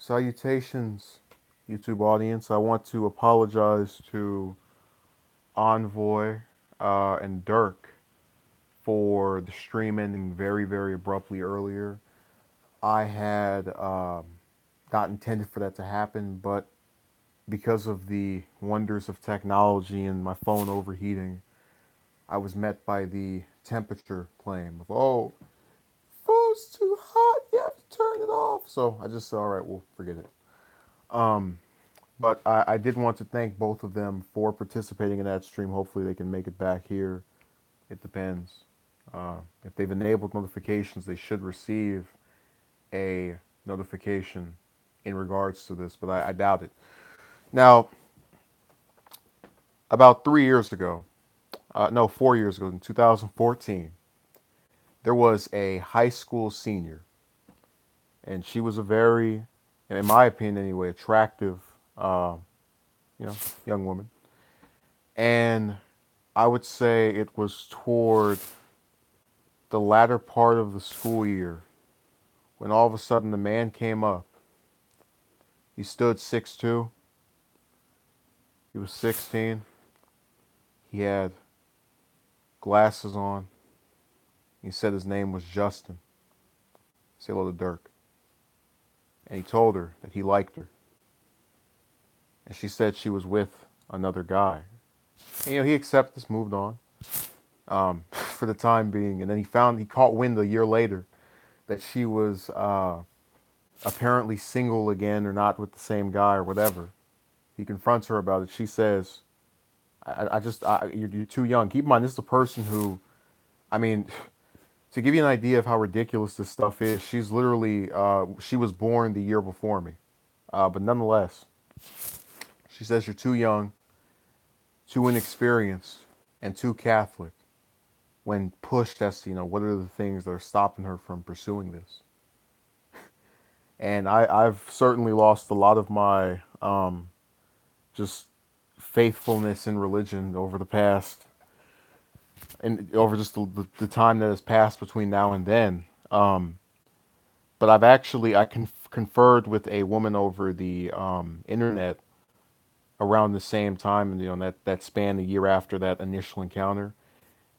Salutations, YouTube audience. I want to apologize to Envoy and Dirk for the stream ending very, very abruptly earlier. I had not intended for that to happen, but because of the wonders of technology and my phone overheating, I was met by the temperature claim of, oh, phone's too hot, you have to turn it off. So I just said, all right, we'll forget it. Um, But I did want to thank both of them for participating in that stream. Hopefully, they can make it back here. It depends. If they've enabled notifications, they should receive a notification in regards to this, but I doubt it. Now, about 3 years ago, no, 4 years ago, in 2014, there was a high school senior, and she was a very, in my opinion anyway, attractive, uh, you know, young woman. And I would say it was toward the latter part of the school year when all of a sudden the man came up. He stood 6'2". He was 16. He had glasses on. He said his name was Justin. Say hello to Dirk. And he told her that he liked her. And she said she was with another guy. And, he accepted this, moved on for the time being. And then he caught wind a year later that she was apparently single again or not with the same guy or whatever. He confronts her about it. She says, you're too young. Keep in mind, this is a person who, I mean, to give you an idea of how ridiculous this stuff is, she's literally, she was born the year before me. But nonetheless, she says you're too young, too inexperienced, and too Catholic. When pushed as to, what are the things that are stopping her from pursuing this. And I've certainly lost a lot of my just faithfulness in religion over the past and over just the time that has passed between now and then. But I conferred with a woman over the internet around the same time, and that span a year after that initial encounter,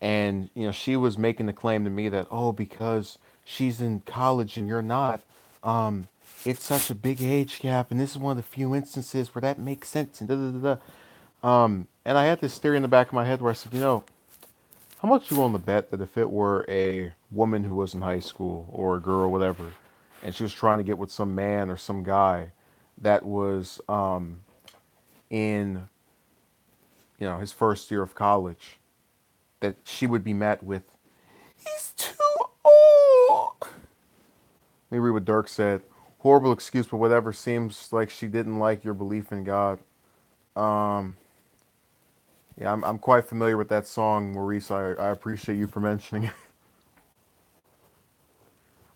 and she was making the claim to me that, oh, because she's in college and you're not, um, it's such a big age gap, and this is one of the few instances where that makes sense, and da da da da. And I had this theory in the back of my head where I said, how much you willing to bet that if it were a woman who was in high school or a girl, whatever, and she was trying to get with some man or some guy that was in his first year of college, that she would be met with, he's too old. Let me read what Dirk said. Horrible excuse, but whatever. Seems like she didn't like your belief in God. Um, yeah, I'm quite familiar with that song, Maurice. I appreciate you for mentioning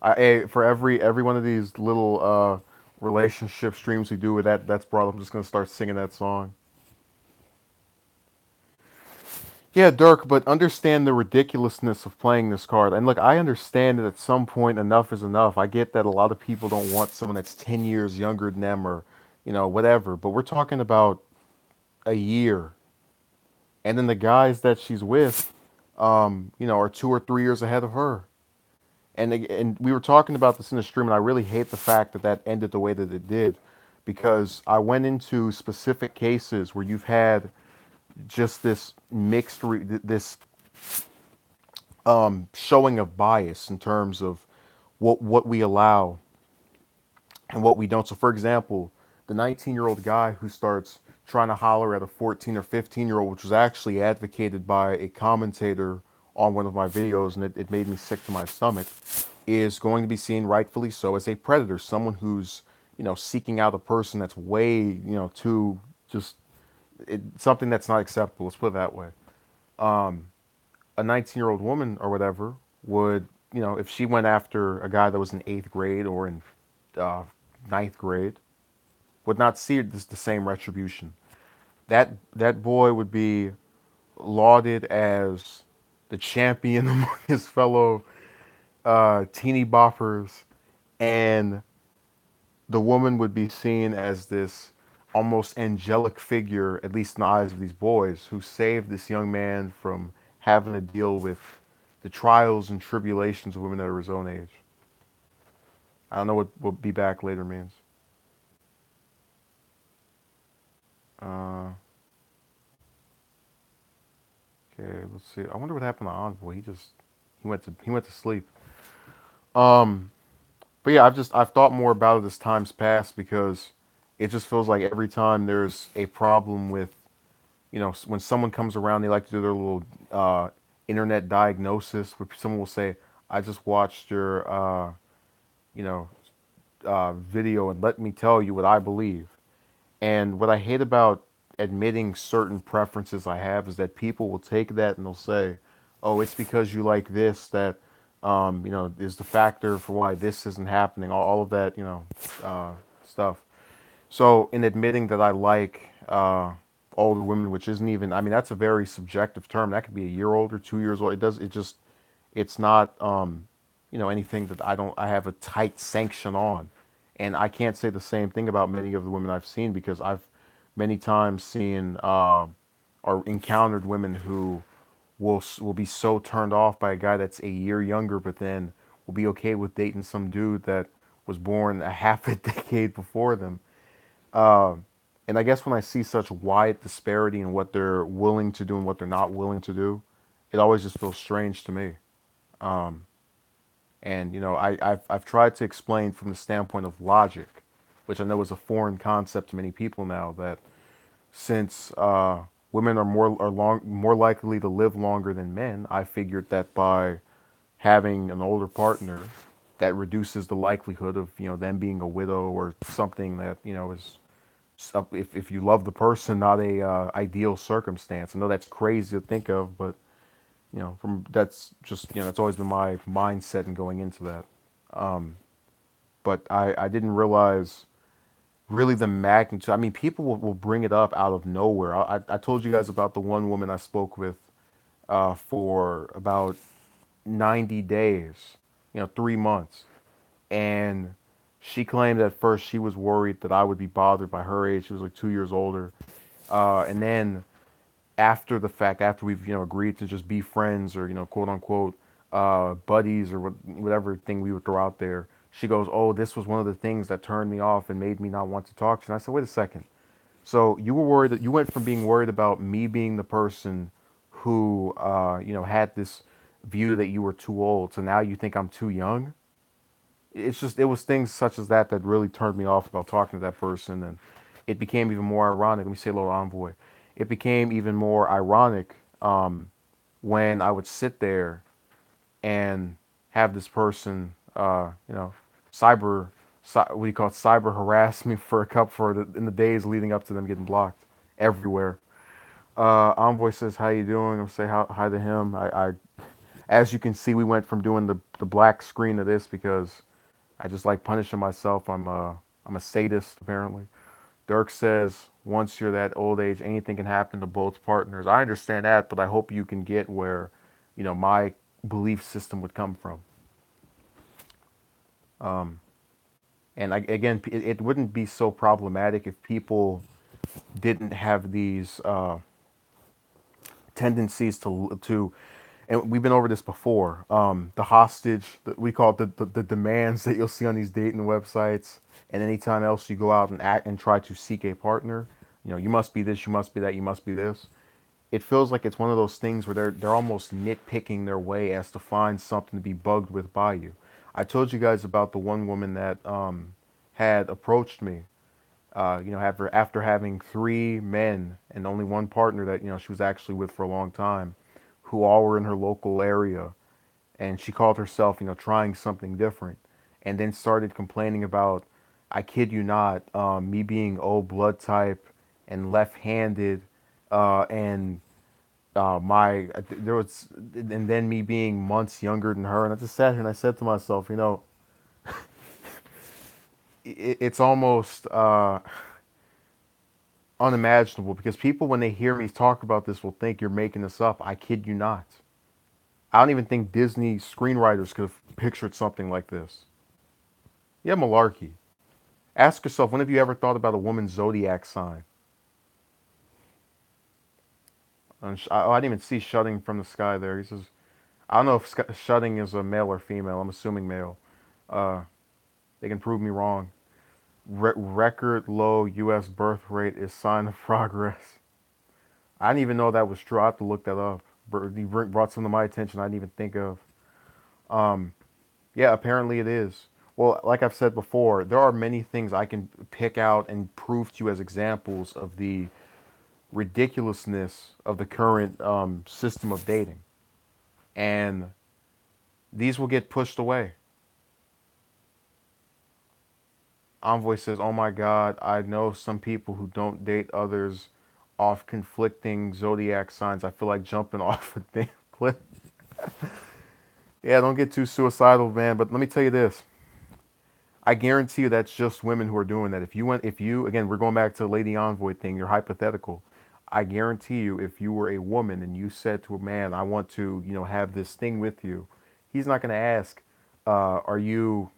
it. For every one of these little relationship streams we do with that's brought up, I'm just gonna start singing that song. Yeah, Dirk, but understand the ridiculousness of playing this card. And look, I understand that at some point enough is enough. I get that a lot of people don't want someone that's 10 years younger than them or, whatever. But we're talking about a year. And then the guys that she's with, are 2 or 3 years ahead of her. And we were talking about this in the stream, and I really hate the fact that that ended the way that it did, because I went into specific cases where you've had just this this showing of bias in terms of what we allow and what we don't. So, for example, the 19-year-old guy who starts trying to holler at a 14 or 15-year-old, which was actually advocated by a commentator on one of my videos, and it made me sick to my stomach, is going to be seen, rightfully so, as a predator, someone who's seeking out a person that's way too just something that's not acceptable. Let's put it that way. A 19-year-old woman or whatever would, if she went after a guy that was in eighth grade or in uh, ninth grade, would not see it as the same retribution. That boy would be lauded as the champion among his fellow teeny boppers, and the woman would be seen as this almost angelic figure, at least in the eyes of these boys, who saved this young man from having to deal with the trials and tribulations of women that are his own age. I don't know what be back later means. Uh, okay, let's see. I wonder what happened to Envoy. He went to sleep. Um, but yeah, I've thought more about it as times pass because it just feels like every time there's a problem with, when someone comes around, they like to do their little uh, internet diagnosis where someone will say, I just watched your you know video and let me tell you what I believe. And what I hate about admitting certain preferences I have is that people will take that and they'll say, "Oh, it's because you like this that is the factor for why this isn't happening." All of that, uh, stuff. So, in admitting that I like older women, which isn't even, I mean, that's a very subjective term. That could be a year older, 2 years old. It's not, anything that I have a tight sanction on. And I can't say the same thing about many of the women I've seen because I've many times seen or encountered women who will be so turned off by a guy that's a year younger, but then will be okay with dating some dude that was born a half a decade before them. Um, and I guess when I see such wide disparity in what they're willing to do and what they're not willing to do, it always just feels strange to me. Um, and I've tried to explain from the standpoint of logic, which I know is a foreign concept to many people now, that since women more likely to live longer than men, I figured that by having an older partner, that reduces the likelihood of them being a widow or something that is, if you love the person, not a ideal circumstance. I know that's crazy to think of, but from that's just that's always been my mindset in going into that. Um, but I didn't realize really the magnitude. I mean, people will bring it up out of nowhere. I told you guys about the one woman I spoke with for about 90 days, 3 months, and she claimed at first she was worried that I would be bothered by her age. She was like 2 years older, and then after the fact, after we've agreed to just be friends or quote unquote buddies or whatever thing we would throw out there, she goes, "Oh, this was one of the things that turned me off and made me not want to talk to you." And I said, "Wait a second. So you were worried that you went from being worried about me being the person who had this view that you were too old, so now you think I'm too young?" It's just, it was things such as that that really turned me off about talking to that person, and it became even more ironic. Let me say a little envoy. It became even more ironic when I would sit there and have this person, cyber, what do you call it, cyber harass me for in the days leading up to them getting blocked everywhere. Envoy says, "How you doing?" I'll say hi to him. As you can see, we went from doing the black screen to this because I just like punishing myself. I'm a sadist apparently. Dirk says, once you're that old age, anything can happen to both partners. I understand that, but I hope you can get where, my belief system would come from. Um, and again, it wouldn't be so problematic if people didn't have these tendencies to, and we've been over this before. The hostage, we call it the demands that you'll see on these dating websites, and anytime else you go out and act and try to seek a partner. You must be this, you must be that, you must be this. It feels like it's one of those things where they're almost nitpicking their way as to find something to be bugged with by you. I told you guys about the one woman that had approached me, after having three men and only one partner that she was actually with for a long time, who all were in her local area, and she called herself trying something different, and then started complaining about, I kid you not, me being O blood type and left-handed, and my there was and then me being months younger than her, and I just sat here and I said to myself, it's almost unimaginable because people, when they hear me talk about this, will think you're making this up. I kid you not. I don't even think Disney screenwriters could have pictured something like this. Yeah, malarkey. Ask yourself, when have you ever thought about a woman's zodiac sign? Oh, I didn't even see shutting from the sky there. He says, I don't know if shutting is a male or female. I'm assuming male. Uh, they can prove me wrong. Record low U.S. birth rate is sign of progress. I didn't even know that was true. I have to look that up. You brought some to my attention I didn't even think of. Um, yeah, apparently it is. Well, like I've said before, there are many things I can pick out and prove to you as examples of the ridiculousness of the current system of dating. And these will get pushed away. Envoy says, "Oh my God, I know some people who don't date others off conflicting zodiac signs. I feel like jumping off a damn cliff." Yeah, don't get too suicidal, man. But let me tell you this: I guarantee you that's just women who are doing that. If you, again, we're going back to the Lady Envoy thing. You're hypothetical. I guarantee you, if you were a woman and you said to a man, "I want to, have this thing with you," he's not going to ask, "Are you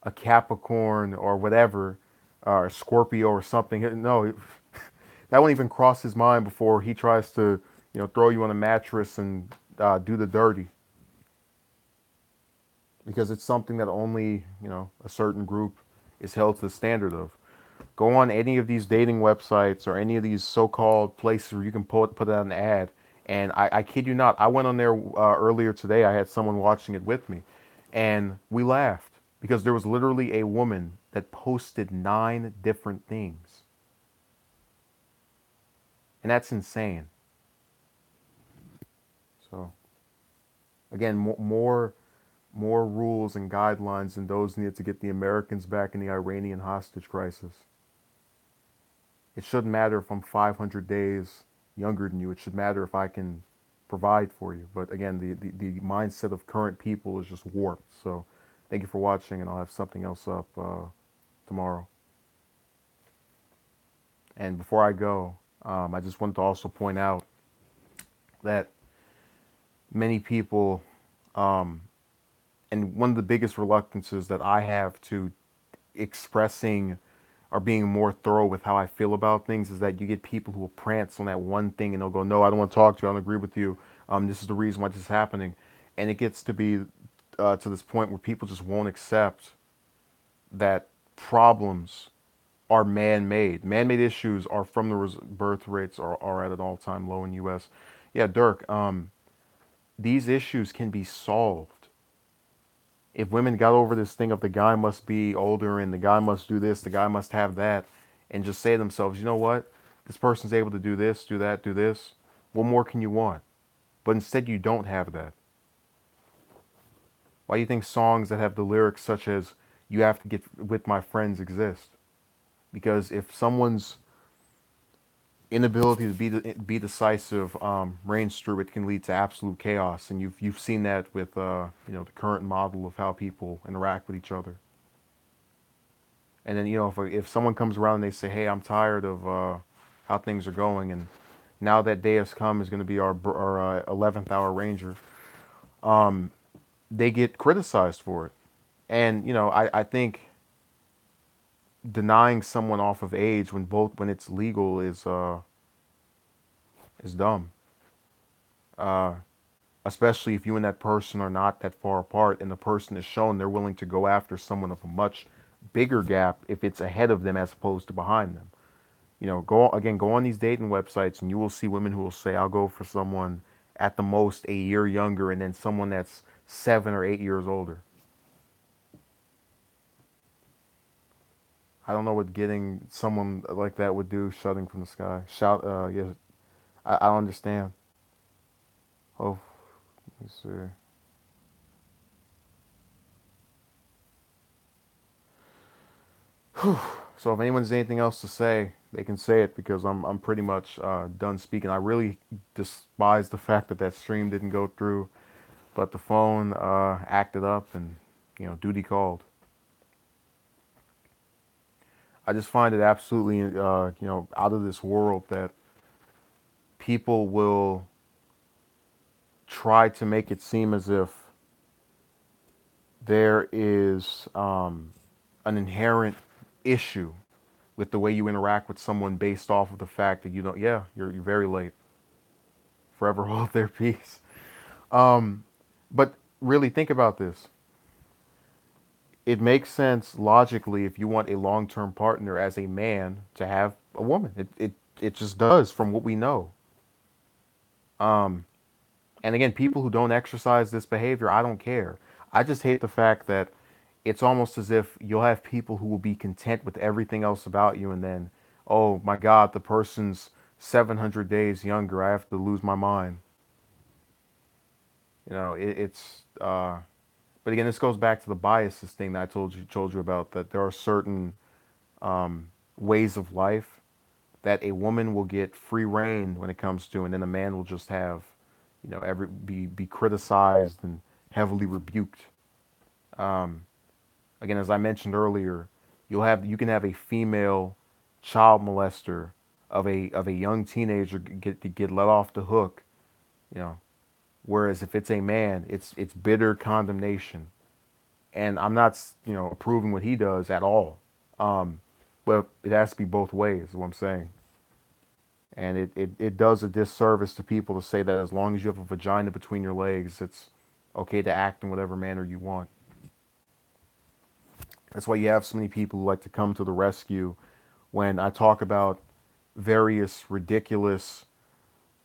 a Capricorn or whatever, or Scorpio or something?" No, that won't even cross his mind before he tries to, throw you on a mattress and do the dirty, because it's something that only, a certain group is held to the standard of. Go on any of these dating websites or any of these so-called places where you can put out an ad, and I kid you not, I went on there earlier today. I had someone watching it with me, and we laughed because there was literally a woman that posted 9 different things, and that's insane. So again, more rules and guidelines than those needed to get the Americans back in the Iranian hostage crisis. It shouldn't matter if I'm 500 days younger than you. It should matter if I can provide for you. But again, the mindset of current people is just warped. So thank you for watching, and I'll have something else up tomorrow. And before I go, I just wanted to also point out that many people, um, and one of the biggest reluctances that I have to expressing or being more thorough with how I feel about things, is that you get people who will prance on that one thing and they'll go, "No, I don't want to talk to you. I don't agree with you. This is the reason why this is happening." And it gets to be to this point where people just won't accept that problems are man-made. Man-made issues are from the birth rates are at an all-time low in U.S. Yeah, Dirk, these issues can be solved if women got over this thing of the guy must be older and the guy must do this, the guy must have that, and just say to themselves, "You know what? This person's able to do this, do that, do this. What more can you want?" But instead, you don't have that. Why do you think songs that have the lyrics such as "You have to get with my friends" exist? Because if someone's inability to be decisive reigns through, it can lead to absolute chaos, and you've seen that with the current model of how people interact with each other. And then, if someone comes around and they say, "Hey, I'm tired of how things are going, and now that day has come is going to be our 11th hour ranger," they get criticized for it. And I think denying someone off of age when it's legal is dumb. Uh, Especially if you and that person are not that far apart, and the person is shown they're willing to go after someone of a much bigger gap if it's ahead of them as opposed to behind them. Go on these dating websites and you will see women who will say, "I'll go for someone at the most a year younger," and then someone that's 7 or 8 years older. I don't know what getting someone like that would do. Shouting from the sky, shout. Yeah, I don't understand. Oh, let me see. So if anyone's anything else to say, they can say it, because I'm pretty much done speaking. I really despise the fact that that stream didn't go through, but the phone acted up, and duty called. I just find it absolutely out of this world that people will try to make it seem as if there is an inherent issue with the way you interact with someone based off of the fact that you don't, yeah, you're very late. Forever hold their peace. But really think about this. It makes sense logically if you want a long-term partner as a man to have a woman. It just does from what we know. And again, people who don't exercise this behavior, I don't care. I just hate the fact that it's almost as if you'll have people who will be content with everything else about you, and then, oh my God, the person's 700 days younger. I have to lose my mind. But again, this goes back to the biases thing that I told you about. That there are certain ways of life that a woman will get free reign when it comes to, and then a man will just have, every be criticized and heavily rebuked. Again, as I mentioned earlier, you can have a female child molester of a young teenager get let off the hook, you know. Whereas if it's a man, it's bitter condemnation, and I'm not approving what he does at all. Um, but it has to be both ways. Is what I'm saying. And it does a disservice to people to say that as long as you have a vagina between your legs, it's okay to act in whatever manner you want. That's why you have so many people who like to come to the rescue when I talk about various ridiculous,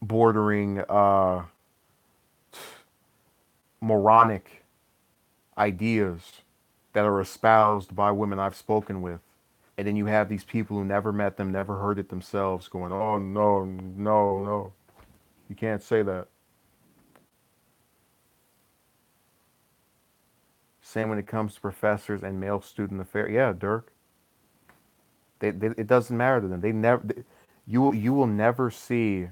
bordering, moronic ideas that are espoused by women I've spoken with. And then you have these people who never met them, never heard it themselves, going, oh, no, no, no. You can't say that. Same when it comes to professors and male student affairs. Yeah, Dirk. It doesn't matter to them. You will never see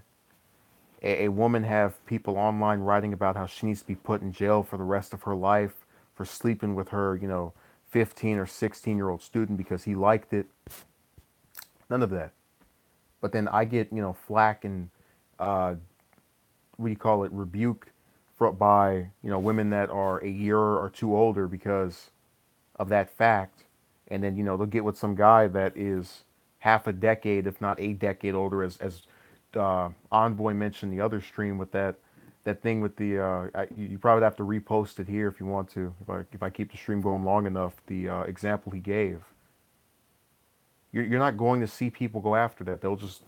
a woman have people online writing about how she needs to be put in jail for the rest of her life for sleeping with her, 15 or 16-year-old student because he liked it. None of that. But then I get, flack and what do you call it, rebuked by, women that are a year or two older because of that fact. And then, they'll get with some guy that is half a decade, if not a decade older, as Envoy mentioned the other stream with that thing with the you probably have to repost it here if you want to, if I keep the stream going long enough, the example he gave. You're not going to see people go after that. They'll just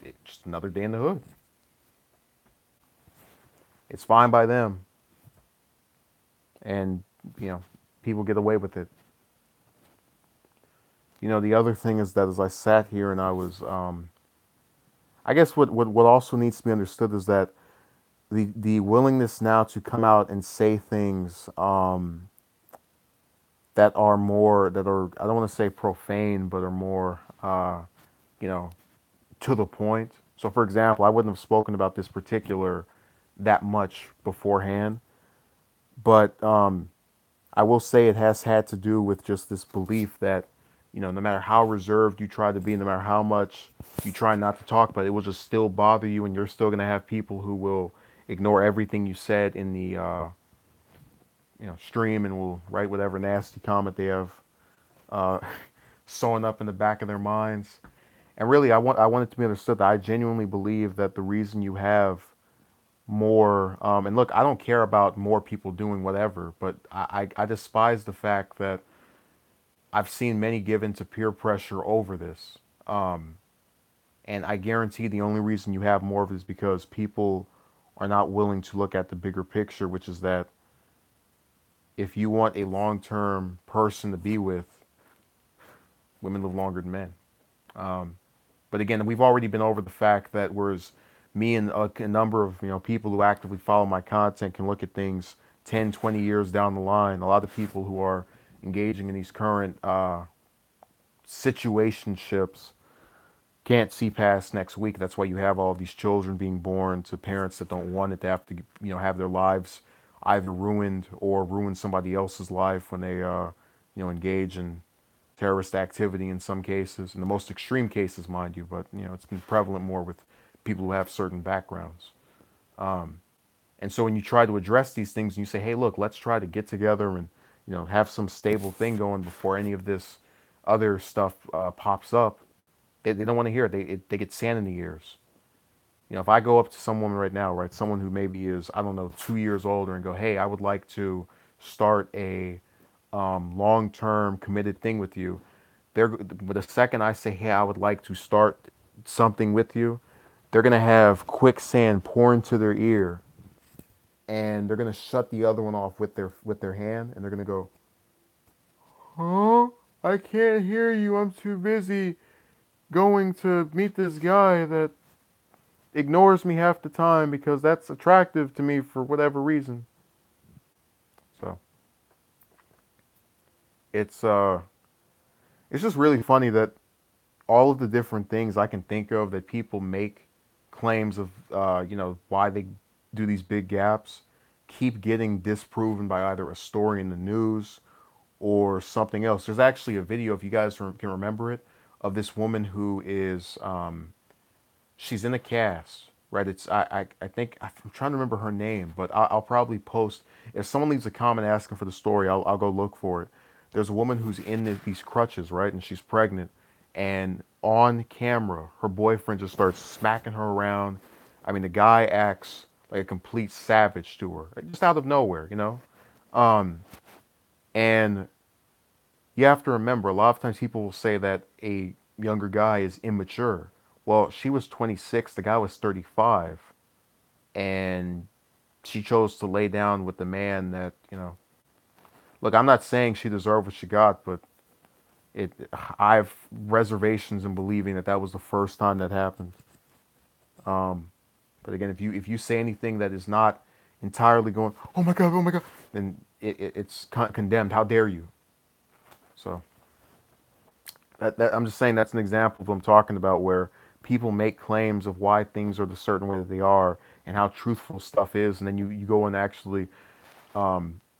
another day in the hood. It's fine by them, and people get away with it. The other thing is that as I sat here and I was, I guess what also needs to be understood is that the willingness now to come out and say things that are I don't want to say profane, but are more you know to the point. So, for example, I wouldn't have spoken about this particular that much beforehand, but I will say it has had to do with just this belief that, no matter how reserved you try to be, no matter how much you try not to talk about it, it will just still bother you, and you're still going to have people who will ignore everything you said in the stream and will write whatever nasty comment they have uh, sewn up in the back of their minds. And really, I want it to be understood that I genuinely believe that the reason you have more and look, I don't care about more people doing whatever, but I despise the fact that I've seen many given to peer pressure over this. And I guarantee the only reason you have more of it is because people are not willing to look at the bigger picture, which is that if you want a long-term person to be with, women live longer than men. But again, we've already been over the fact that whereas me and a number of people who actively follow my content can look at things 10, 20 years down the line, a lot of people who are engaging in these current situationships can't see past next week. That's why you have all these children being born to parents that don't want it to have to, have their lives either ruined or ruin somebody else's life when they, engage in terrorist activity in some cases, in the most extreme cases, mind you. But it's been prevalent more with people who have certain backgrounds. And so when you try to address these things and you say, hey, look, let's try to get together and have some stable thing going before any of this other stuff pops up, they don't want to hear it. They get sand in the ears. You know, if I go up to someone right now, right, someone who maybe is, I don't know, 2 years older and go, hey, I would like to start a long-term committed thing with you. But the second I say, hey, I would like to start something with you, they're gonna have quicksand pour into their ear, and they're gonna shut the other one off with their hand, and they're gonna go, huh? I can't hear you. I'm too busy going to meet this guy that ignores me half the time because that's attractive to me for whatever reason. So it's uh it's just really funny that all of the different things I can think of that people make claims of why they do these big gaps keep getting disproven by either a story in the news or something else. There's actually a video, if you guys can remember it, of this woman who is she's in a cast, right? I think I'm trying to remember her name, but I'll probably post if someone leaves a comment asking for the story. I'll go look for it. There's a woman who's in these crutches, right, and she's pregnant, and on camera, her boyfriend just starts smacking her around. I mean, the guy acts like a complete savage to her, like, just out of nowhere, you know. Um, and you have to remember, a lot of times people will say that a younger guy is immature. Well, she was 26, the guy was 35, and she chose to lay down with the man that, look, I'm not saying she deserved what she got, but it I have reservations in believing that that was the first time that happened. Um, but again, if you say anything that is not entirely going, oh my god, then it's condemned. How dare you? So that I'm just saying that's an example of what I'm talking about, where people make claims of why things are the certain way that they are and how truthful stuff is, and then you go and actually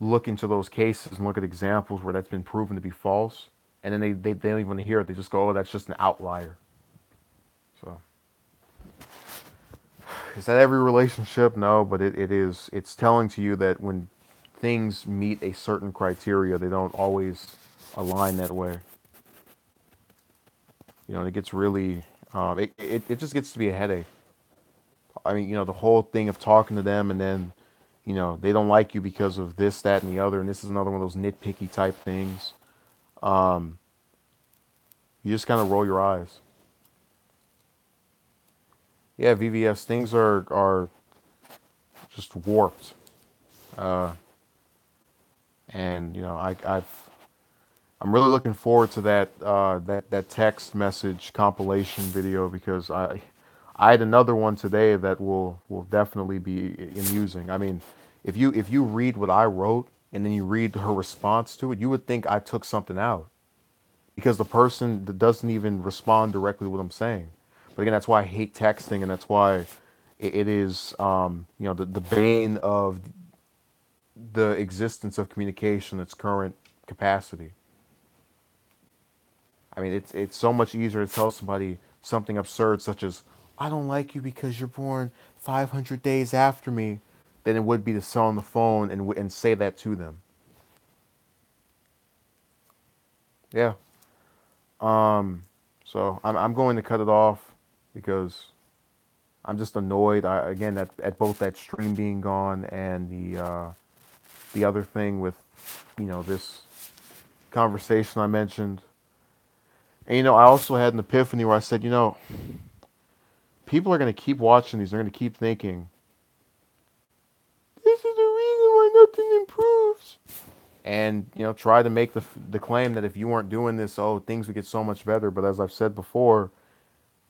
look into those cases and look at examples where that's been proven to be false, and then they don't even want to hear it. They just go, oh, that's just an outlier. So is that every relationship? No, but it is. It's telling to you that when things meet a certain criteria, they don't always align that way. You know, it gets really, it just gets to be a headache. I mean, the whole thing of talking to them and then, they don't like you because of this, that, and the other, and this is another one of those nitpicky type things. Um, you just kind of roll your eyes. Yeah, VVS, things are just warped. Uh, and I'm really looking forward to that text message compilation video, because I had another one today that will definitely be amusing. I mean, if you read what I wrote and then you read her response to it, you would think I took something out, because the person that doesn't even respond directly to what I'm saying. But again, that's why I hate texting, and that's why it is the bane of the existence of communication in its current capacity. I mean, it's so much easier to tell somebody something absurd such as, I don't like you because you're born 500 days after me, than it would be to sell on the phone and say that to them. Yeah. Um, so I'm going to cut it off because I'm just annoyed. Again, at both that stream being gone and the other thing with, this conversation I mentioned. And I also had an epiphany where I said, people are going to keep watching these. They're going to keep thinking, this is the reason why nothing improves. And try to make the claim that if you weren't doing this, oh, things would get so much better. But as I've said before,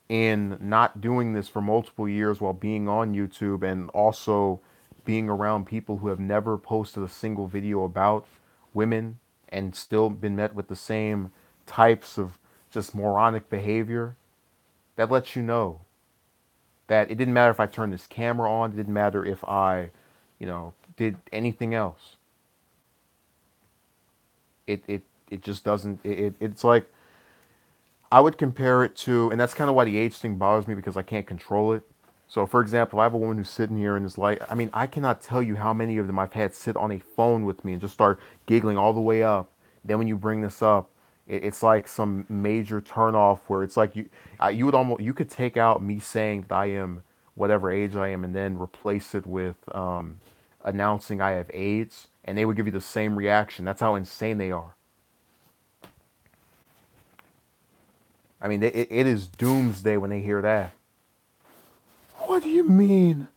in not doing this for multiple years while being on YouTube, and also being around people who have never posted a single video about women and still been met with the same types of just moronic behavior, that lets you know that it didn't matter if I turned this camera on, it didn't matter if I, did anything else. It just doesn't. It's like, I would compare it to, and that's kind of why the age thing bothers me, because I can't control it. So, for example, I have a woman who's sitting here and is like, I mean, I cannot tell you how many of them I've had sit on a phone with me and just start giggling all the way up. Then when you bring this up, It's like some major turnoff where it's like you would almost you could take out me saying that I am whatever age I am and then replace it with announcing I have AIDS, and they would give you the same reaction. That's how insane they are. I mean, it is doomsday when they hear that. What do you mean?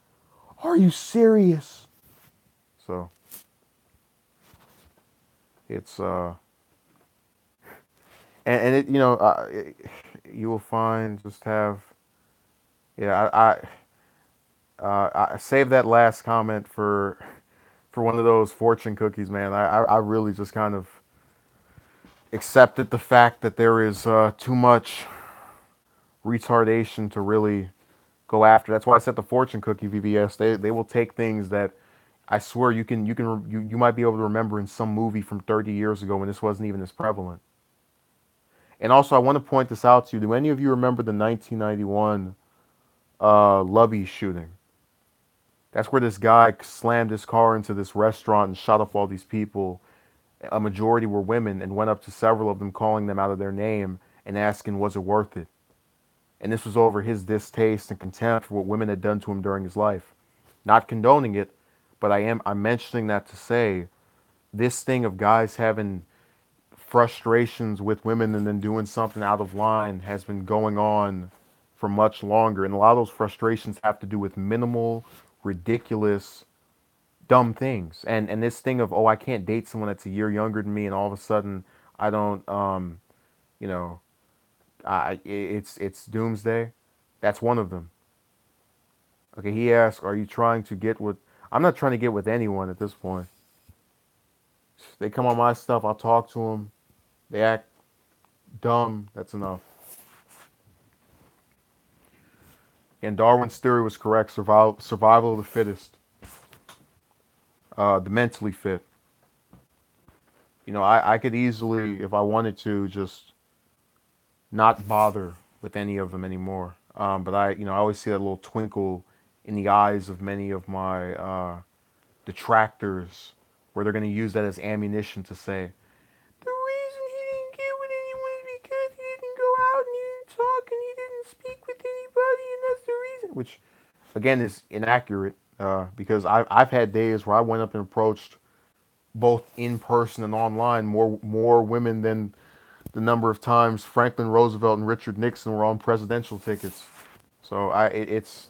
Are you serious? So it's and it you will find just have yeah I save that last comment for one of those fortune cookies, man. I really just kind of accepted the fact that there is too much retardation to really go after. That's why I said the fortune cookie VBS. They will take things that I swear you might be able to remember in some movie from 30 years ago when this wasn't even as prevalent. And also, I want to point this out to you. Do any of you remember the 1991 Lubby shooting? That's where this guy slammed his car into this restaurant and shot up all these people. A majority were women, and went up to several of them, calling them out of their name and asking, was it worth it? And this was over his distaste and contempt for what women had done to him during his life. Not condoning it, but I'm mentioning that to say this thing of guys having frustrations with women and then doing something out of line has been going on for much longer. And a lot of those frustrations have to do with minimal, ridiculous, dumb things. And this thing of, oh, I can't date someone that's a year younger than me, and all of a sudden I don't, you know, it's doomsday. That's one of them. Okay, he asked, are you trying to get with? I'm not trying to get with anyone at this point. They come on my stuff, I'll talk to them. They act dumb. That's enough. And Darwin's theory was correct. Survival of the fittest. The mentally fit. I could easily, if I wanted to, just not bother with any of them anymore. But I always see that little twinkle in the eyes of many of my detractors, where they're going to use that as ammunition to say, the reason he didn't get with anyone is because he didn't go out and he didn't talk and he didn't speak with anybody, and that's the reason. Which, again, is inaccurate because I've had days where I went up and approached both in person and online more women than the number of times Franklin Roosevelt and Richard Nixon were on presidential tickets. So it's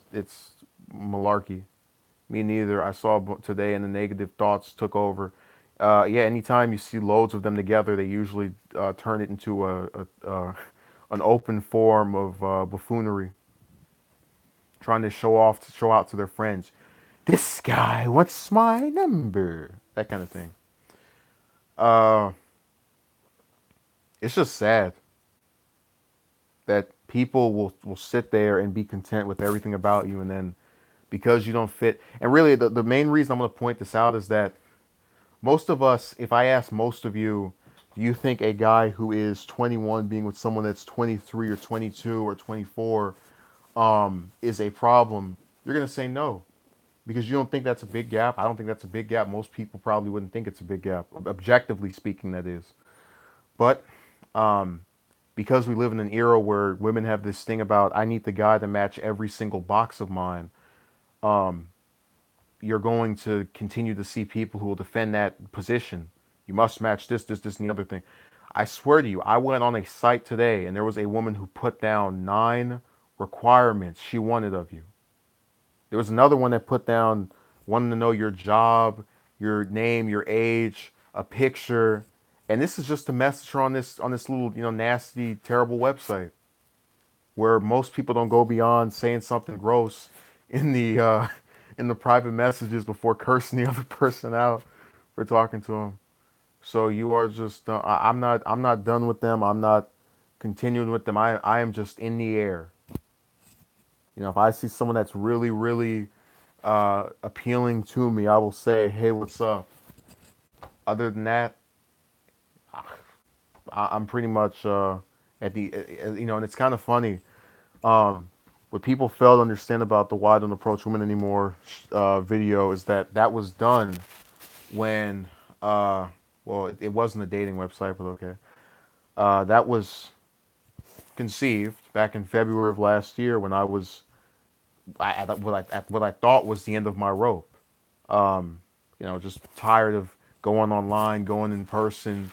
malarkey. Me neither. I saw today, and the negative thoughts took over. Yeah, anytime you see loads of them together, they usually turn it into an open form of buffoonery, trying to show out to their friends. This guy, what's my number? That kind of thing. Uh, it's just sad that people will sit there and be content with everything about you, and then because you don't fit. And really, the main reason I'm going to point this out is that most of us, if I ask most of you, do you think a guy who is 21 being with someone that's 23 or 22 or 24 is a problem? You're going to say no because you don't think that's a big gap. I don't think that's a big gap. Most people probably wouldn't think it's a big gap, objectively speaking, that is. But um, because we live in an era where women have this thing about, I need the guy to match every single box of mine, um, you're going to continue to see people who will defend that position. You must match this, and the other thing. I swear to you, I went on a site today and there was a woman who put down 9 requirements she wanted of you. There was another one that put down wanting to know your job, your name, your age, a picture, and this is just a message on this little nasty, terrible website where most people don't go beyond saying something gross in the uh, in the private messages before cursing the other person out for talking to them. So you are just I'm not done with them. I'm not continuing with them. I am just in the air. If I see someone that's really appealing to me, I will say, hey, what's up? Other than that, I'm pretty much at the and it's kind of funny. What people fail to understand about the "Why Don't Approach Women Anymore" video is that that was done when, well, it wasn't a dating website, but okay. That was conceived back in February of last year when I was at what I thought was the end of my rope. Um, just tired of going online, going in person,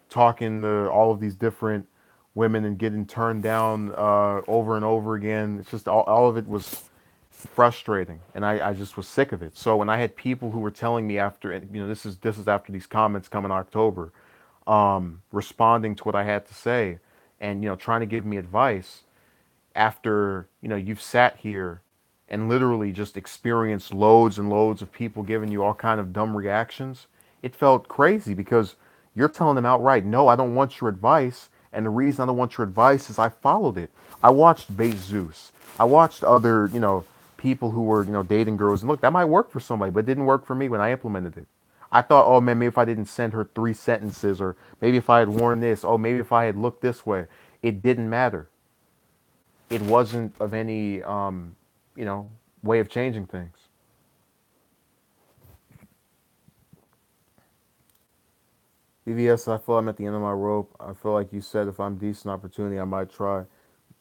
talking to all of these different women and getting turned down over and over again. It's just all of it was frustrating, and I just was sick of it. So when I had people who were telling me after, this is after these comments come in October, responding to what I had to say, and trying to give me advice after you've sat here and literally just experienced loads and loads of people giving you all kind of dumb reactions. It felt crazy because you're telling them outright, no, I don't want your advice, and the reason I don't want your advice is I followed it. I watched Zeus. I watched other people who were dating girls, and look, that might work for somebody, but it didn't work for me when I implemented it. I thought, oh man, maybe if I didn't send her 3 sentences, or maybe if I had worn this, oh maybe if I had looked this way. It didn't matter. It wasn't of any you know way of changing things. BVS, I feel I'm at the end of my rope. I feel like you said if I'm decent opportunity, I might try.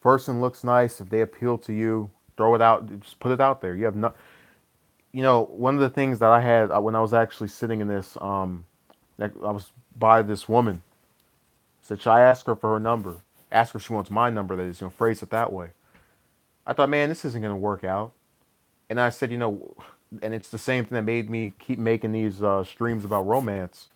Person looks nice. If they appeal to you, throw it out. Just put it out there. You have no. One of the things that I had when I was actually sitting in this, I was by this woman. Said, should I ask her for her number? Ask her if she wants my number. That is, phrase it that way. I thought, man, this isn't gonna work out. And I said, and it's the same thing that made me keep making these streams about romance.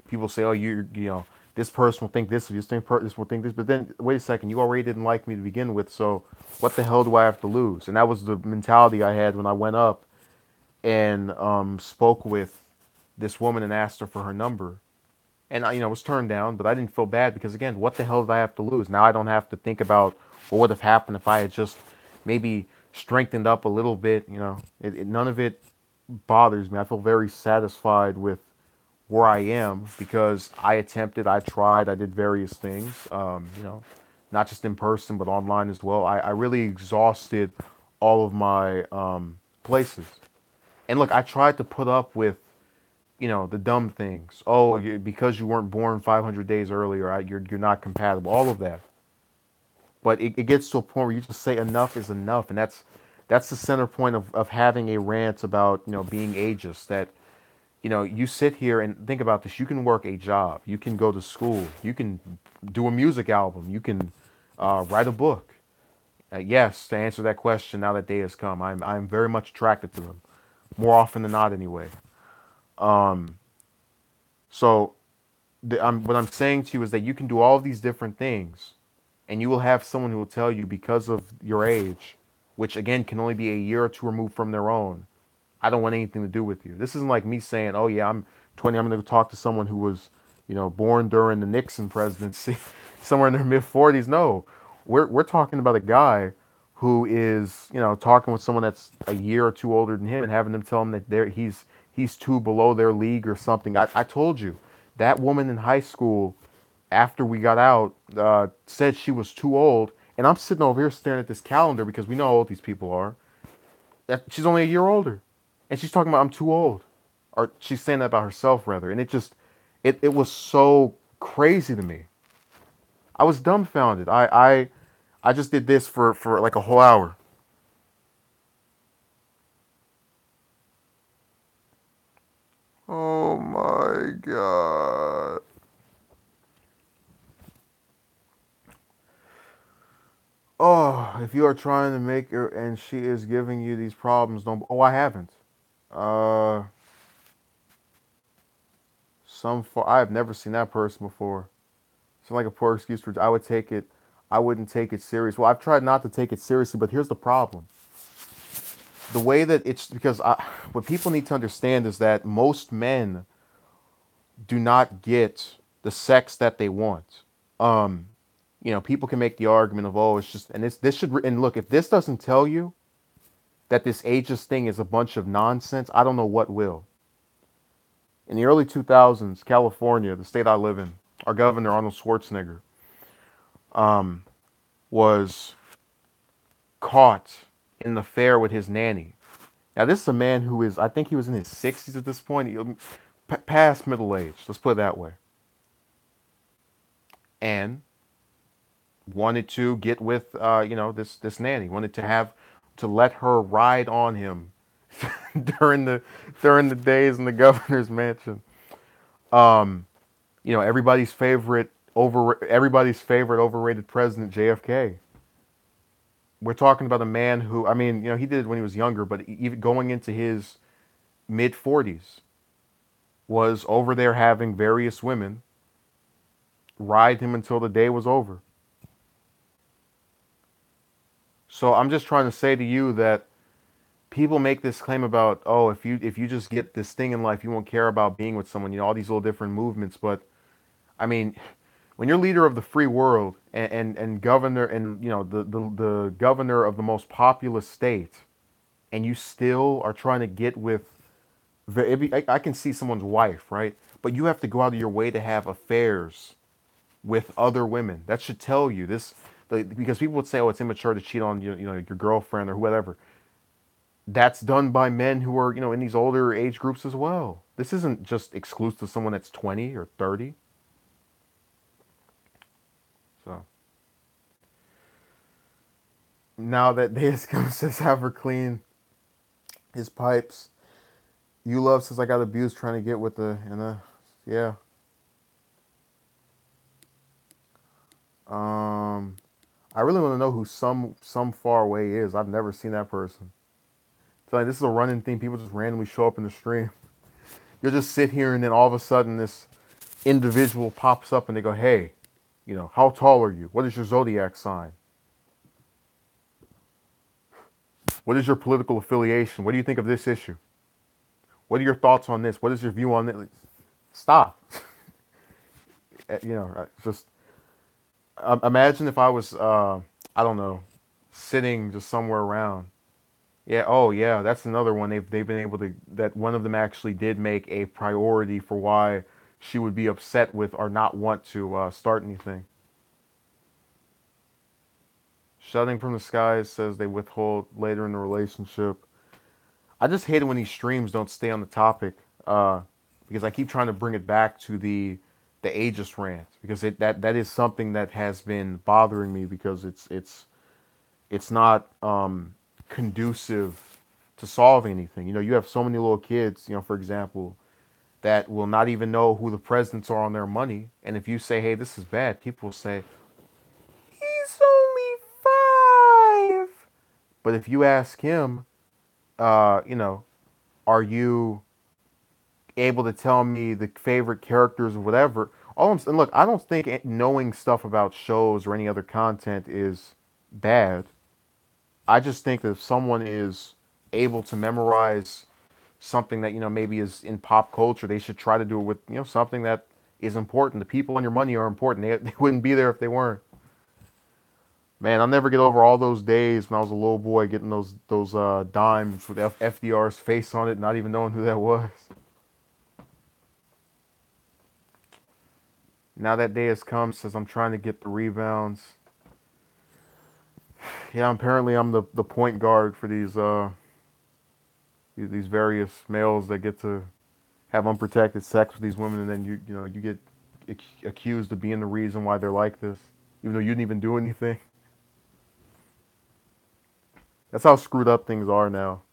People say, oh, this person will think this, this will think this, but then wait a second, you already didn't like me to begin with, so what the hell do I have to lose? And that was the mentality I had when I went up and spoke with this woman and asked her for her number. And I, was turned down, but I didn't feel bad because again, what the hell did I have to lose? Now I don't have to think about what would have happened if I had just maybe strengthened up a little bit. None of it bothers me. I feel very satisfied with where I am because I attempted, I tried, I did various things. Not just in person but online as well. I really exhausted all of my places. And look, I tried to put up with the dumb things. Oh, because you weren't born 500 days earlier, you're not compatible. All of that. But it gets to a point where you just say enough is enough, and that's the center point of having a rant about being ageist. That you sit here and think about this. You can work a job. You can go to school. You can do a music album. You can write a book. Yes, to answer that question, now that day has come. I'm very much attracted to them, more often than not, anyway. Um, so what I'm saying to you is that you can do all of these different things, and you will have someone who will tell you because of your age, which again can only be a year or two removed from their own. I don't want anything to do with you. This isn't like me saying, "Oh yeah, I'm 20. I'm going to talk to someone who was, born during the Nixon presidency, somewhere in their mid 40s." No, we're talking about a guy who is, talking with someone that's a year or two older than him and having them tell him that he's too below their league or something. I told you that woman in high school after we got out said she was too old, and I'm sitting over here staring at this calendar because we know how old these people are. That she's only a year older, and she's talking about I'm too old, or she's saying that about herself rather, and it was so crazy to me. I was dumbfounded. I just did this for like a whole hour. Oh my god. Oh, if you are trying to make her and she is giving you these problems, don't. Oh, I haven't. Uh, I have never seen that person before. It's like a poor excuse for. I would take it. I wouldn't take it serious. Well, I've tried not to take it seriously, but here's the problem. The way that it's because what people need to understand is that most men do not get the sex that they want. Um, people can make the argument of, oh, it's just, and this should, and look, if this doesn't tell you that this ageist thing is a bunch of nonsense, I don't know what will. In the early 2000s, California, the state I live in, our governor, Arnold Schwarzenegger, um, was caught in an affair with his nanny. Now, this is a man who is, I think he was in his 60s at this point, past middle age, let's put it that way. And wanted to get with this nanny, wanted to have to let her ride on him during the during the days in the governor's mansion. Um, everybody's favorite overrated president, JFK. We're talking about a man who, I mean, he did it when he was younger, but even going into his mid 40s, was over there having various women ride him until the day was over. So I'm just trying to say to you that people make this claim about, oh, if you just get this thing in life, you won't care about being with someone, all these little different movements. But I mean, when you're leader of the free world and governor and the governor of the most populous state, and you still are trying to get with I can see someone's wife, right? But you have to go out of your way to have affairs with other women. That should tell you this, because people would say, "Oh, it's immature to cheat on your girlfriend or whatever." That's done by men who are in these older age groups as well. This isn't just exclusive to someone that's 20 or 30. So now that Deus comes says have her clean his pipes. You love says I got abused trying to get with the yeah. Um, I really want to know who some far away is. I've never seen that person. So like, this is a running thing. People just randomly show up in the stream. You'll just sit here and then all of a sudden this individual pops up and they go, "Hey, how tall are you? What is your zodiac sign? What is your political affiliation? What do you think of this issue? What are your thoughts on this? What is your view on it?" Like, stop. Just imagine if I was, I don't know, sitting just somewhere around. Yeah. Oh, yeah. That's another one. They've been able to. That one of them actually did make a priority for why she would be upset with or not want to start anything. Shutting from the skies says they withhold later in the relationship. I just hate it when these streams don't stay on the topic, because I keep trying to bring it back to the ageist rant, because that is something that has been bothering me, because it's not conducive to solving anything. You have so many little kids, for example, that will not even know who the presidents are on their money, and if you say, "Hey, this is bad," people will say, "He's only 5." But if you ask him, uh, you know, are you able to tell me the favorite characters or whatever? And look, I don't think knowing stuff about shows or any other content is bad. I just think that if someone is able to memorize something that maybe is in pop culture, they should try to do it with something that is important. The people on your money are important. They wouldn't be there if they weren't. Man, I'll never get over all those days when I was a little boy getting those dimes with FDR's face on it, not even knowing who that was. Now that day has come, says I'm trying to get the rebounds. Yeah, apparently I'm the point guard for these various males that get to have unprotected sex with these women, and then you get accused of being the reason why they're like this, even though you didn't even do anything. That's how screwed up things are now.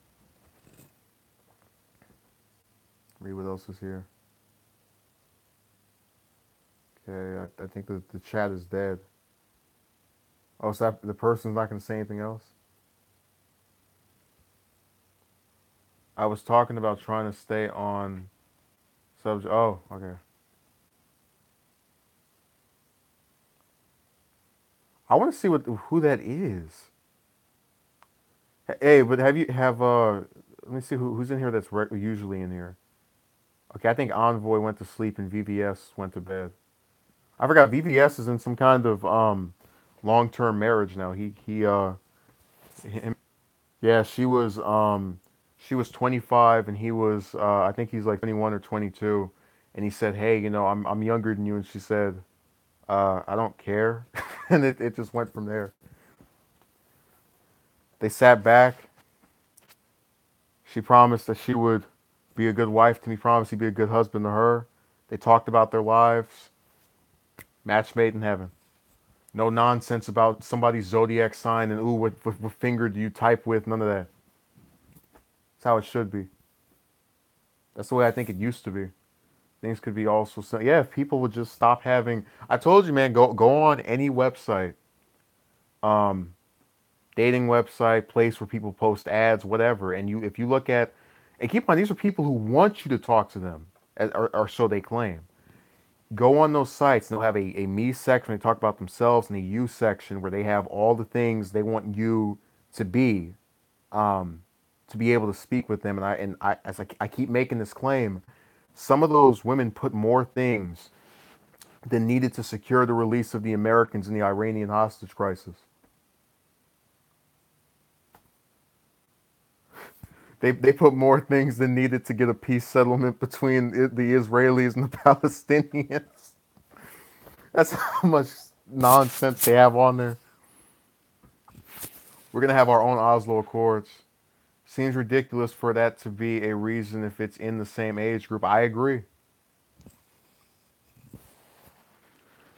Read what else is here. Okay, I think the chat is dead. Oh, so the person's not going to say anything else? I was talking about trying to stay on subject. Oh, okay. I want to see who that is. Hey, but let me see who's in here that's usually in here. Okay, I think Envoy went to sleep and VVS went to bed. I forgot VVS is in some kind of long-term marriage now. Him, yeah, she was 25 and he was I think he's like 21 or 22, and he said, "Hey, I'm younger than you," and she said, "I don't care," and it just went from there. They sat back. She promised that she would be a good wife to me. Promised he'd be a good husband to her. They talked about their lives. Match made in heaven. No nonsense about somebody's zodiac sign and ooh, what finger do you type with? None of that. That's how it should be. That's the way I think it used to be. Things could be also yeah. If people would just stop having, I told you, man, go on any website, um, dating website, place where people post ads, whatever, and you if you look at, and keep in mind these are people who want you to talk to them, or so they claim. Go on those sites and they'll have a me section. They talk about themselves and a you section where they have all the things they want you to be, um, to be able to speak with them. And I as I keep making this claim, some of those women put more things than needed to secure the release of the Americans in the Iranian hostage crisis. They put more things than needed to get a peace settlement between the Israelis and the Palestinians. That's how much nonsense they have on there. We're gonna have our own Oslo Accords. Seems ridiculous for that to be a reason if it's in the same age group. I agree.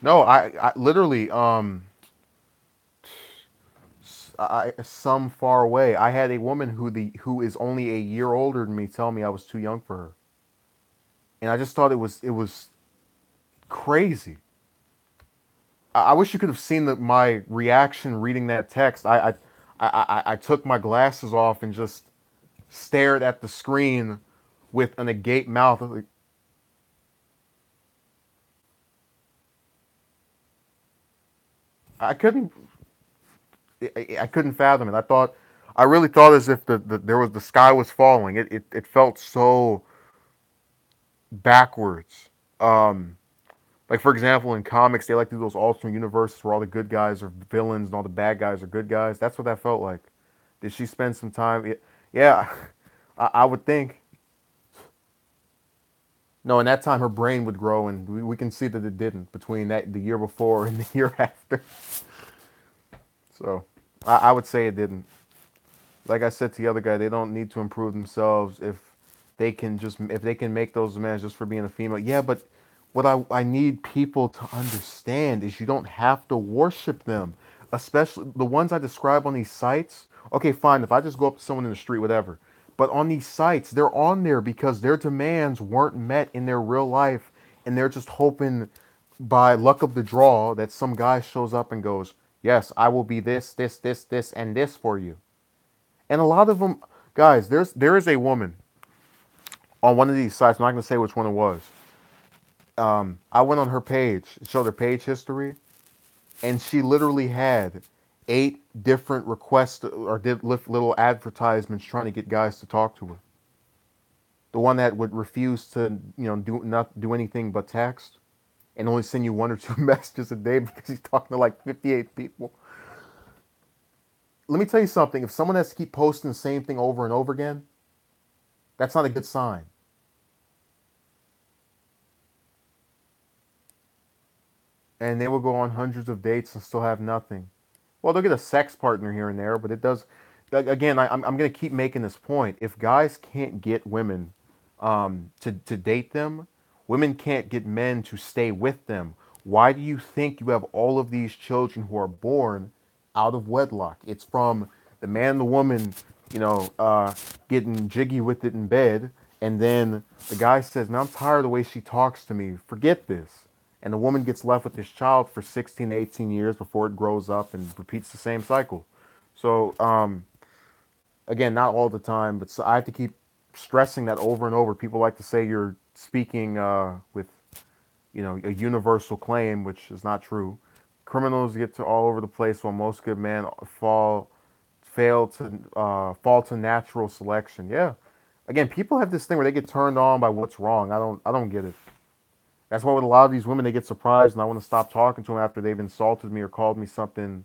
No, I literally some far away. I had a woman who is only a year older than me tell me I was too young for her, and I just thought it was crazy. I wish you could have seen my reaction reading that text. I took my glasses off and just stared at the screen with an agape mouth. I couldn't I couldn't fathom it. I really thought as if the sky was falling. It felt so backwards. Um, like for example, in comics, they like to do those alternate universes where all the good guys are villains and all the bad guys are good guys. That's what that felt like. Did she spend some time? Yeah, I would think. No, in that time her brain would grow, and we can see that it didn't between that the year before and the year after. So I would say it didn't. Like I said to the other guy, they don't need to improve themselves if they can make those demands just for being a female. Yeah, but what I need people to understand is you don't have to worship them, especially the ones I describe on these sites. Okay, fine. If I just go up to someone in the street, whatever. But on these sites, they're on there because their demands weren't met in their real life, and they're just hoping by luck of the draw that some guy shows up and goes, "Yes, I will be this, this, this, this, and this for you." And a lot of them, guys, there is a woman on one of these sites. I'm not gonna say which one it was. I went on her page, showed her page history, and she literally had 8 different requests or did little advertisements trying to get guys to talk to her. The one that would refuse to, do not do anything but text and only send you 1 or 2 messages a day because he's talking to like 58 people. Let me tell you something. If someone has to keep posting the same thing over and over again, that's not a good sign. And they will go on hundreds of dates and still have nothing. Well, they'll get a sex partner here and there, but it does. Again, I'm going to keep making this point. If guys can't get women to date them, women can't get men to stay with them. Why do you think you have all of these children who are born out of wedlock? It's from the man and the woman, getting jiggy with it in bed, and then the guy says, "Man, I'm tired of the way she talks to me. Forget this." And the woman gets left with this child for 16 to 18 years before it grows up and repeats the same cycle. So, again, not all the time, but so I have to keep stressing that over and over. People like to say you're speaking with, a universal claim, which is not true. Criminals get to all over the place, while most good men fall to natural selection. Yeah, again, people have this thing where they get turned on by what's wrong. I don't get it. That's why with a lot of these women, they get surprised, and I want to stop talking to them after they've insulted me or called me something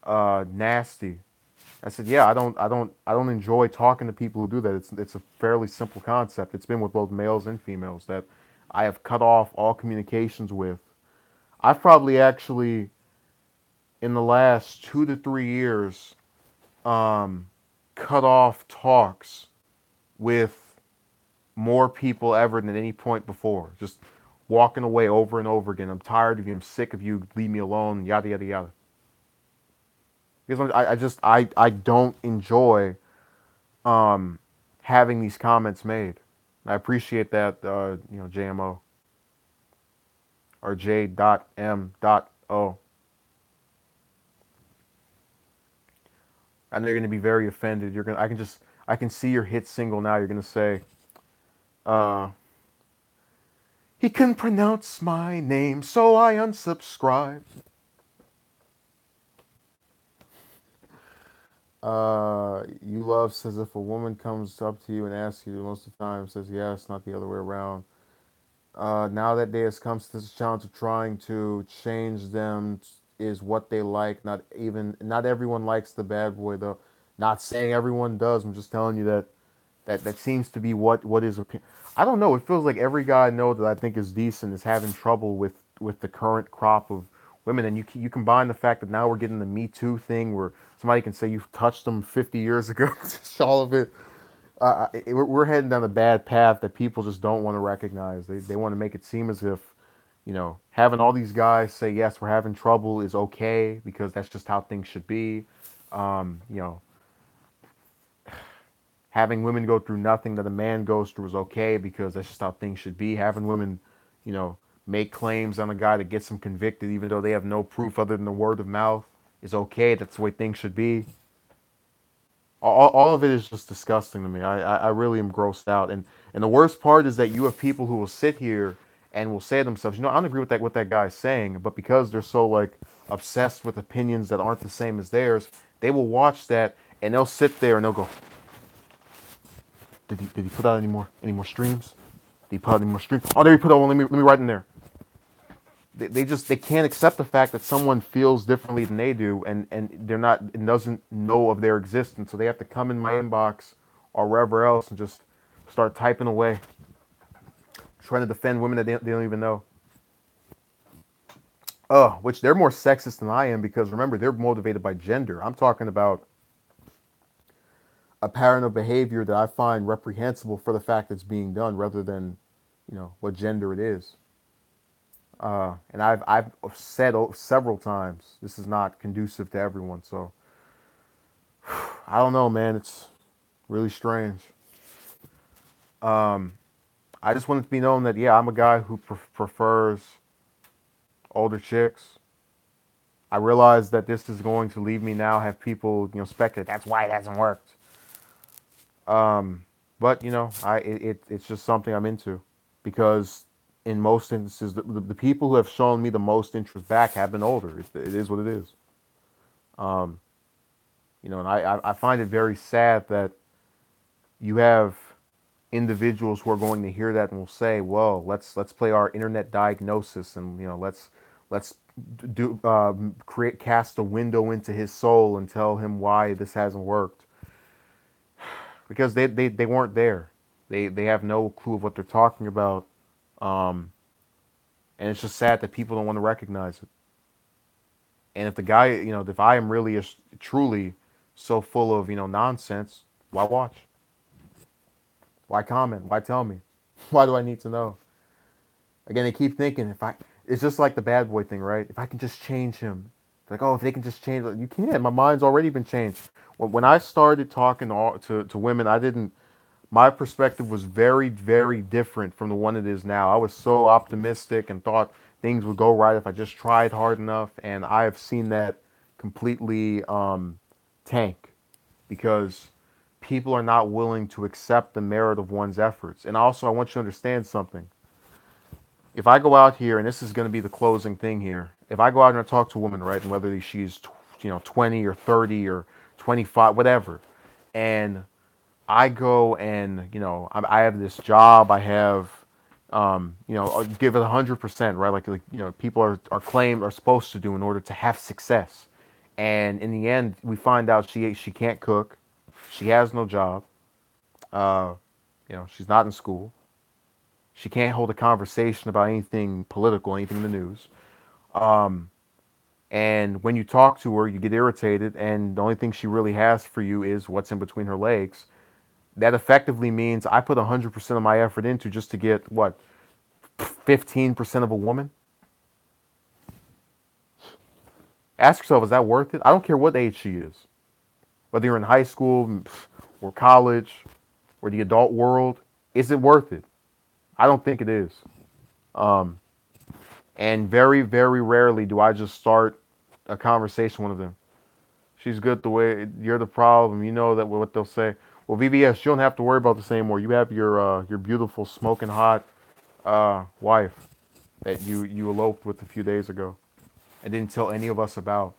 nasty. I said, yeah, I don't enjoy talking to people who do that. It's a fairly simple concept. It's been with both males and females that I have cut off all communications with. I've probably actually in the last 2 to 3 years um, cut off talks with more people ever than at any point before. Just walking away over and over again. I'm tired of you. I'm sick of you. Leave me alone. Yada yada yada. Because I don't enjoy um, having these comments made. I appreciate that, JMO or J.M.O. I know you're going to be very offended. I can see your hit single now. You're going to say, uh, he couldn't pronounce my name, so I unsubscribed. You love says if a woman comes up to you and asks you, most of the time says yes, not the other way around. Now that day has come to this challenge of trying to change them is what they like. Not everyone likes the bad boy though. Not saying everyone does. I'm just telling you that seems to be what is. I don't know. It feels like every guy I know that I think is decent is having trouble with the current crop of women. And you combine the fact that now we're getting the Me Too thing where somebody can say you've touched them 50 years ago. Just all of it. We're heading down a bad path that people just don't want to recognize. They want to make it seem as if, having all these guys say, yes, we're having trouble is okay because that's just how things should be. Um, you know, Having women go through nothing that a man goes through is okay because that's just how things should be. Having women, you know, make claims on a guy that gets them convicted even though they have no proof other than the word of mouth is okay. That's the way things should be. All of it is just disgusting to me. I really am grossed out. And the worst part is that you have people who will sit here and will say to themselves, I don't agree with that what that guy's saying, but because they're so like obsessed with opinions that aren't the same as theirs, they will watch that and they'll sit there and they'll go, did he put out any more streams? Did he put out any more streams? Oh, there he put out one. Let me write in there. They can't accept the fact that someone feels differently than they do, and they're not and doesn't know of their existence, so they have to come in my inbox or wherever else and just start typing away, trying to defend women that they don't even know. Which they're more sexist than I am because remember they're motivated by gender. I'm talking about a pattern of behavior that I find reprehensible for the fact it's being done, rather than, what gender it is. And I've said several times this is not conducive to everyone. So I don't know, man. It's really strange. Um, I just want it to be known that yeah, I'm a guy who prefers older chicks. I realize that this is going to leave me now. Have people speculate that's why it hasn't worked. But it's just something I'm into because in most instances the people who have shown me the most interest back have been older. It is what it is. Um, and I find it very sad that you have individuals who are going to hear that and will say, "Well, let's play our internet diagnosis and let's do create cast a window into his soul and tell him why this hasn't worked," because they weren't there. They have no clue of what they're talking about, um, and it's just sad that people don't want to recognize it. And if the guy, if I am really truly so full of nonsense, why watch? Why comment? Why tell me? Why do I need to know? Again, they keep thinking if I. It's just like the bad boy thing, right? If I can just change him, like, oh, if they can just change, you can't. My mind's already been changed. When I started talking to women, I didn't. My perspective was very, very different from the one it is now. I was so optimistic and thought things would go right if I just tried hard enough, and I have seen that completely tank because people are not willing to accept the merit of one's efforts. And also, I want you to understand something. If I go out here, and this is going to be the closing thing here, if I go out and I talk to a woman, right, and whether she's 20 or 30 or 25, whatever, and I go and I have this job. I have I'll give it 100%, right? Like people are claimed are supposed to do in order to have success. And in the end, we find out she can't cook, she has no job, uh, she's not in school, she can't hold a conversation about anything political, anything in the news. Um, and when you talk to her, you get irritated, and the only thing she really has for you is what's in between her legs. That effectively means I put 100% of my effort into just to get what 15% of a woman. Ask yourself, is that worth it? I don't care what age she is. Whether you're in high school or college or the adult world, is it worth it? I don't think it is. Um, and very, very rarely do I just start a conversation with them. She's good the way you're the problem. You know that what they'll say. Well, VBS, you don't have to worry about this anymore. You have your beautiful smoking hot wife that you eloped with a few days ago and didn't tell any of us about.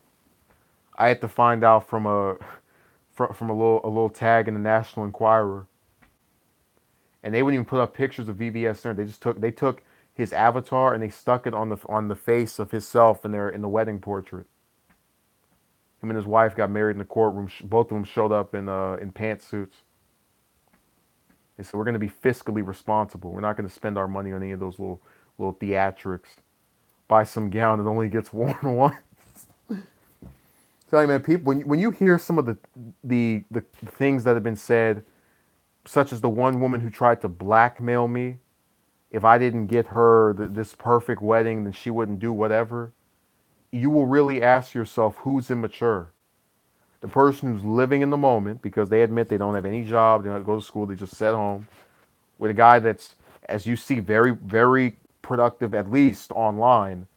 I had to find out from a little tag in the National Enquirer, and they wouldn't even put up pictures of VBS there. They took his avatar and they stuck it on the face of himself in the wedding portrait. Him and his wife got married in the courtroom. Both of them showed up in pantsuits. They said we're going to be fiscally responsible. We're not going to spend our money on any of those little theatrics. Buy some gown that only gets worn once. Tell you, man, people, when you hear some of the things that have been said, such as the one woman who tried to blackmail me, if I didn't get her this perfect wedding, then she wouldn't do whatever. You will really ask yourself who's immature. The person who's living in the moment because they admit they don't have any job, they don't go to school, they just sit home, with a guy that's, as you see, very, very productive, at least online.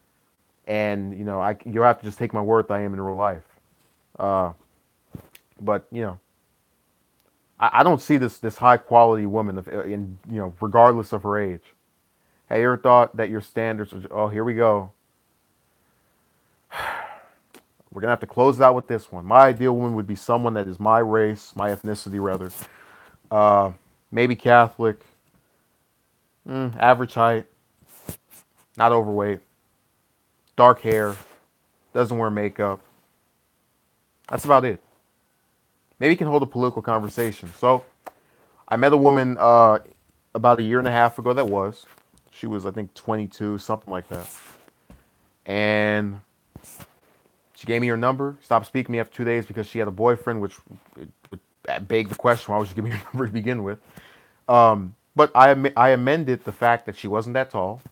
And you have to just take my word that I am in real life. Uh, but I don't see this high quality woman in regardless of her age. Have you ever thought that your standards are, oh, here we go. We're gonna have to close it out with this one. My ideal woman would be someone that is my race, my ethnicity rather. Uh, Maybe Catholic, average height, not overweight, dark hair, doesn't wear makeup. That's about it. Maybe you can hold a political conversation. So I met a woman about a year and a half ago that was. She was, I think, 22, something like that. And she gave me her number, stopped speaking to me after 2 days because she had a boyfriend, which would beg the question, why would she give me her number to begin with? But I amended the fact that she wasn't that tall.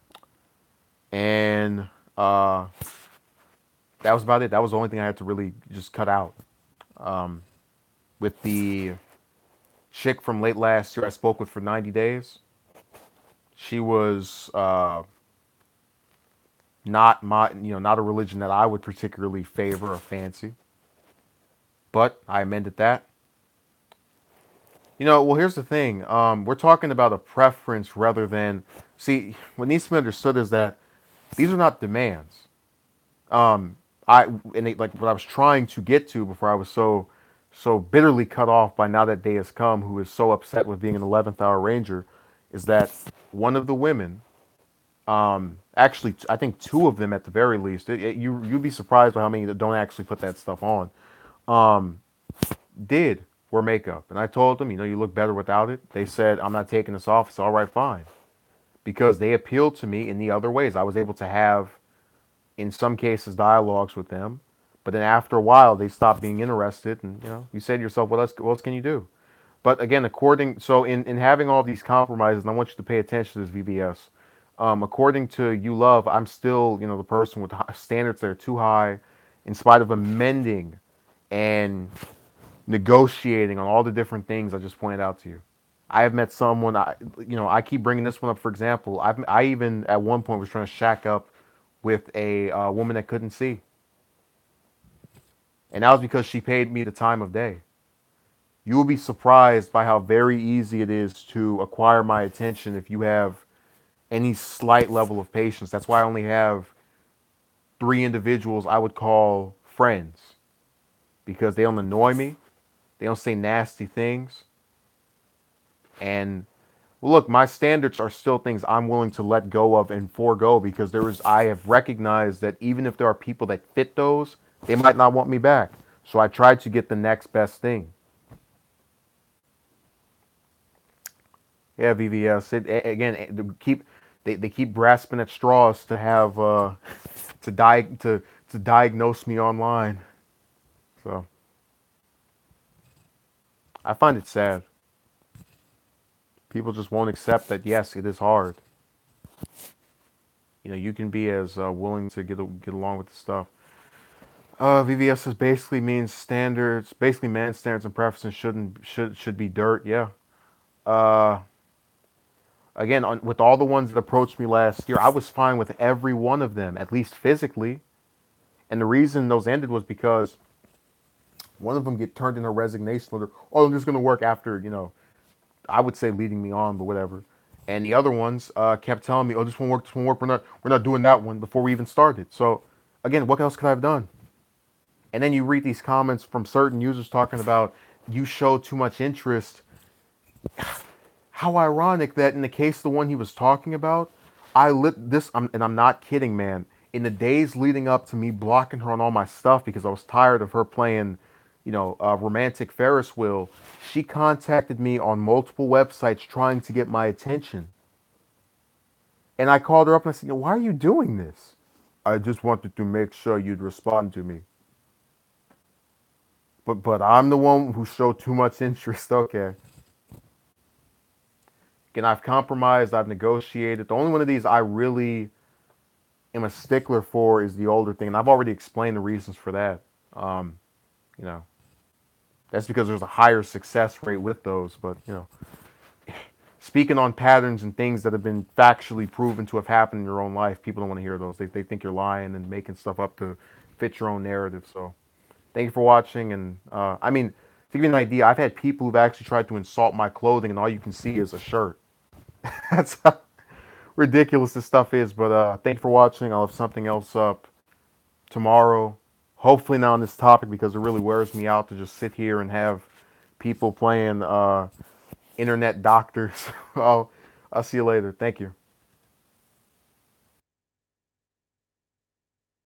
And that was about it. That was the only thing I had to really just cut out. With the chick from late last year I spoke with for 90 days, she was not a religion that I would particularly favor or fancy. But I amended that. Well, here's the thing. We're talking about a preference rather than, see, what needs to be understood is that these are not demands. Um, like what I was trying to get to before I was so bitterly cut off by Now That Day Has Come, who is so upset with being an 11th Hour Ranger, is that one of the women, actually, I think two of them at the very least, you'd be surprised by how many that don't actually put that stuff on, um, did wear makeup. And I told them, you look better without it. They said, I'm not taking this off. It's all right, fine. Because they appealed to me in the other ways. I was able to have, in some cases, dialogues with them. But then after a while, they stopped being interested. And, you say to yourself, what else can you do? But again, so in having all these compromises, and I want you to pay attention to this, VBS. According to you, love, I'm still, the person with standards that are too high, in spite of amending and negotiating on all the different things I just pointed out to you. I have met someone. I keep bringing this one up for example. I even at one point was trying to shack up with a woman that couldn't see, and that was because she paid me the time of day. You will be surprised by how very easy it is to acquire my attention if you have any slight level of patience. That's why I only have 3 individuals I would call friends, because they don't annoy me, they don't say nasty things, and well, look, my standards are still things I'm willing to let go of and forego because I have recognized that even if there are people that fit those, they might not want me back. So I try to get the next best thing. Yeah, VVS. They keep grasping at straws to have to diagnose me online. So I find it sad. People just won't accept that. Yes, it is hard. You can be as willing to get along with the stuff. VVS is basically means standards. Basically, man standards and preferences should be dirt. Yeah. Uh, Again, with all the ones that approached me last year, I was fine with every one of them, at least physically. And the reason those ended was because one of them get turned in a resignation letter. Oh, I'm just going to work after, I would say leading me on, but whatever. And the other ones kept telling me, "Oh, this won't work. This won't work. We're not doing that one before we even started." So, again, what else could I have done? And then you read these comments from certain users talking about you show too much interest. How ironic that in the case of the one he was talking about, I lit this, and I'm not kidding, man. In the days leading up to me blocking her on all my stuff because I was tired of her playing, romantic Ferris wheel, she contacted me on multiple websites trying to get my attention. And I called her up and I said, "Why are you doing this?" "I just wanted to make sure you'd respond to me." But I'm the one who showed too much interest. Okay. Again, I've compromised, I've negotiated. The only one of these I really am a stickler for is the older thing, and I've already explained the reasons for that. Um, you know, that's because there's a higher success rate with those. But speaking on patterns and things that have been factually proven to have happened in your own life, people don't want to hear those. They think you're lying and making stuff up to fit your own narrative. So, thank you for watching. And I mean, to give you an idea, I've had people who've actually tried to insult my clothing, and all you can see is a shirt. That's how ridiculous this stuff is. But thank you for watching. I'll have something else up tomorrow. Hopefully not on this topic because it really wears me out to just sit here and have people playing internet doctors. I'll see you later. Thank you.